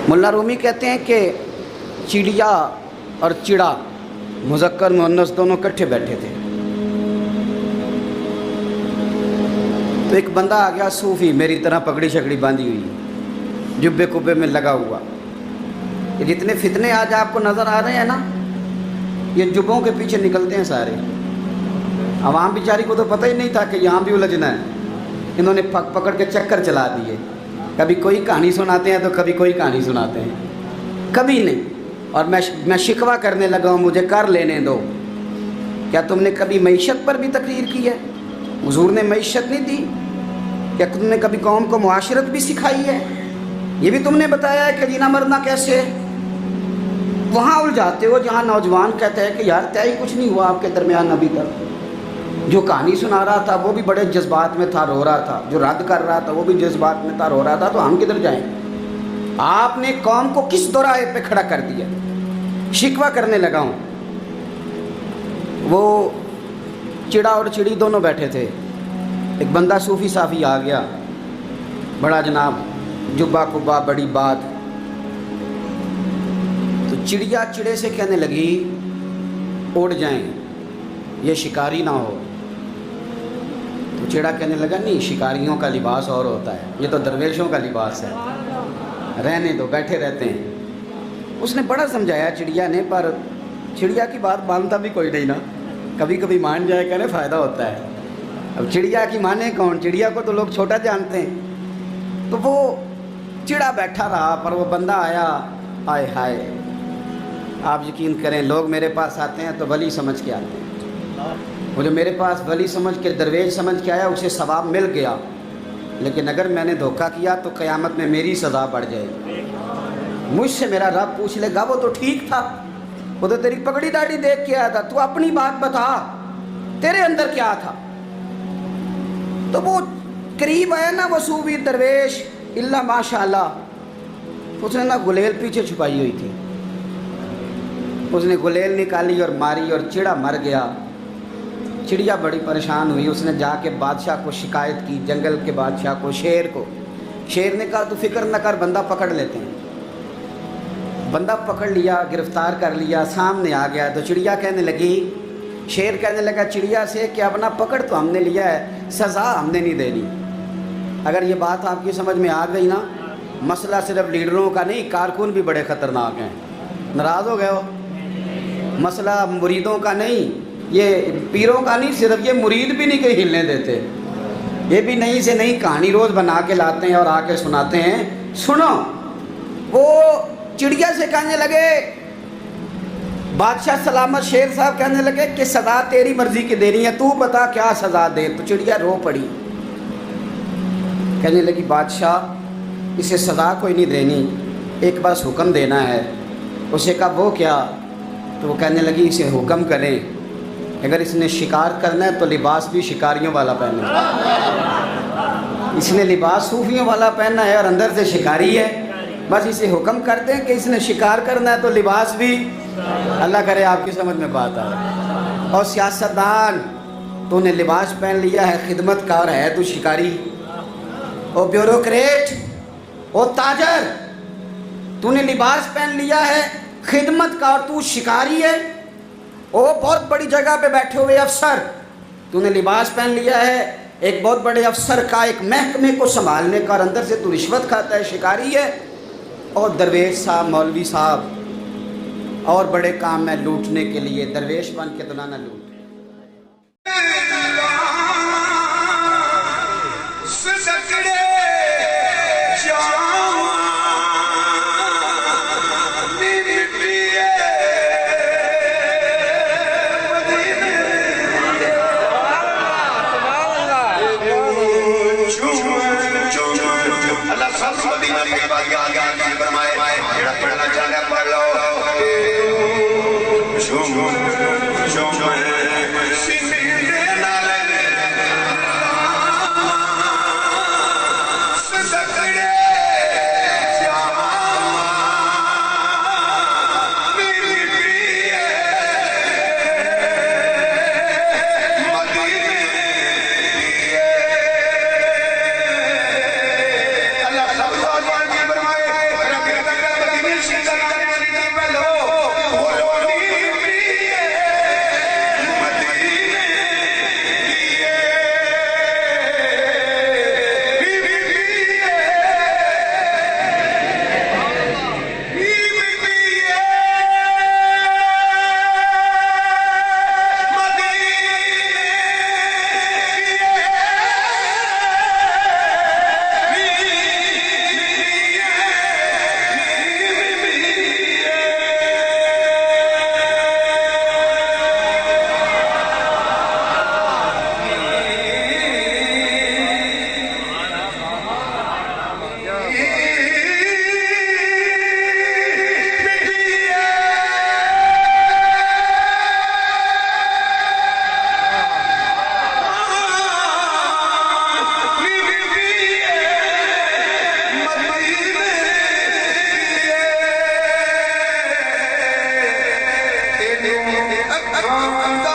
मुल्ला रूमी कहते हैं कि चिड़िया और चिड़ा मुज़क्कर मुअन्नस दोनों इकट्ठे बैठे थे। तो एक बंदा आ गया सूफ़ी, मेरी तरह पगड़ी शकड़ी बांधी हुई, जुब्बे कुब्बे में लगा हुआ। ये जितने फितने आज आपको नज़र आ रहे हैं ना, ये जुब्बों के पीछे निकलते हैं सारे। आवाम बेचारी को तो पता ही नहीं था कि यहाँ भी उलझना है। इन्होंने पकड़ के चक्कर चला दिए। कभी कोई कहानी सुनाते हैं तो कभी कोई कहानी सुनाते हैं, कभी नहीं। और मैं शिकवा करने लगा हूँ, मुझे कर लेने दो। क्या तुमने कभी मईशत पर भी तकरीर की है? हुजूर ने मईशत नहीं दी? क्या तुमने कभी कौम को मुआशरत भी सिखाई है? ये भी तुमने बताया है कि जीना मरना कैसे? वहाँ उलझाते हो जहाँ नौजवान कहते हैं कि यार तय कुछ नहीं हुआ आपके दरमियान अभी तक। जो कहानी सुना रहा था वो भी बड़े जज्बात में था, रो रहा था। जो रद्द कर रहा था वो भी जज्बात में था, रो रहा था। तो हम किधर जाएं? आपने कौम को किस दोराहे पे खड़ा कर दिया? शिकवा करने लगा हूँ। वो चिड़ा और चिड़ी दोनों बैठे थे। एक बंदा सूफ़ी साफ़ी आ गया, बड़ा जनाब, जुब्बा कुब्बा, बड़ी बात। तो चिड़िया चिड़े से कहने लगी उड़ जाएं, ये शिकारी ना हो। तो चिड़ा कहने लगा नहीं, शिकारियों का लिबास और होता है, ये तो दरवेशों का लिबास है, रहने दो, बैठे रहते हैं। उसने बड़ा समझाया चिड़िया ने, पर चिड़िया की बात मानता भी कोई नहीं ना। कभी कभी मान जाए, कहने फ़ायदा होता है। अब चिड़िया की माने कौन? चिड़िया को तो लोग छोटा जानते हैं। तो वो चिड़ा बैठा रहा, पर वो बंदा आया। आए हाय, आप यकीन करें, लोग मेरे पास आते हैं तो वली समझ के आते हैं। वो जो मेरे पास वली समझ के, दरवेश समझ के आया, उसे सवाब मिल गया। लेकिन अगर मैंने धोखा किया तो क़यामत में मेरी सज़ा बढ़ जाएगी। मुझसे मेरा रब पूछ लेगा, वो तो ठीक था, वो तो तेरी पगड़ी दाढ़ी देख के आया था, तू अपनी बात बता, तेरे अंदर क्या था? तो वो करीब आया ना, वो सूफी दरवेश, इल्ला माशाअल्लाह, उसने ना गुलेल पीछे छुपाई हुई थी। उसने गुलेल निकाली और मारी और चिड़ा मर गया। चिड़िया बड़ी परेशान हुई। उसने जाके बादशाह को शिकायत की, जंगल के बादशाह को, शेर को। शेर ने कहा तू फिक्र न कर, बंदा पकड़ लेते हैं। बंदा पकड़ लिया, गिरफ्तार कर लिया, सामने आ गया। तो चिड़िया कहने लगी, शेर कहने लगा चिड़िया से कि अब ना पकड़ तो हमने लिया है, सज़ा हमने नहीं देनी। अगर ये बात आपकी समझ में आ गई ना, मसला सिर्फ लीडरों का नहीं, कारकुन भी बड़े ख़तरनाक हैं। नाराज़ हो गए हो? मसला मुरीदों का नहीं, ये पीरों का नहीं, सिर्फ ये मुरीद भी नहीं कहीं हिलने देते। ये भी नई से नई कहानी रोज़ बना के लाते हैं और आके सुनाते हैं। सुनो, वो चिड़िया से कहने लगे, बादशाह सलामत शेर साहब कहने लगे कि सज़ा तेरी मर्ज़ी की देनी है, तू बता क्या सज़ा दे। तो चिड़िया रो पड़ी, कहने लगी बादशाह इसे सज़ा कोई नहीं देनी, एक बस हुक्म देना है। उसे कहा वो क्या? तो वो कहने लगी इसे हुक्म करें, अगर इसने शिकार करना है तो लिबास भी शिकारियों वाला पहने। इसने लिबास सूफियों वाला पहनना है और अंदर से शिकारी है। बस इसे हुक्म करते हैं कि इसने शिकार करना है तो लिबास भी। अल्लाह करे आपकी समझ में बात आए। और सियासतदान, तूने लिबास पहन लिया है, खिदमतकार है तू शिकारी। और ब्यूरोक्रेट, ओ ताजर, तूने लिबास पहन लिया है, खिदमतकार, तू शिकारी है। ओ बहुत बड़ी जगह पे बैठे हुए अफसर, तूने लिबास पहन लिया है एक बहुत बड़े अफसर का, एक महकमे को संभालने का, और अंदर से तू रिश्वत खाता है, शिकारी है। और दरवेश साहब, मौलवी साहब, और बड़े काम में लूटने के लिए दरवेश बन के तो ना लूट। ایک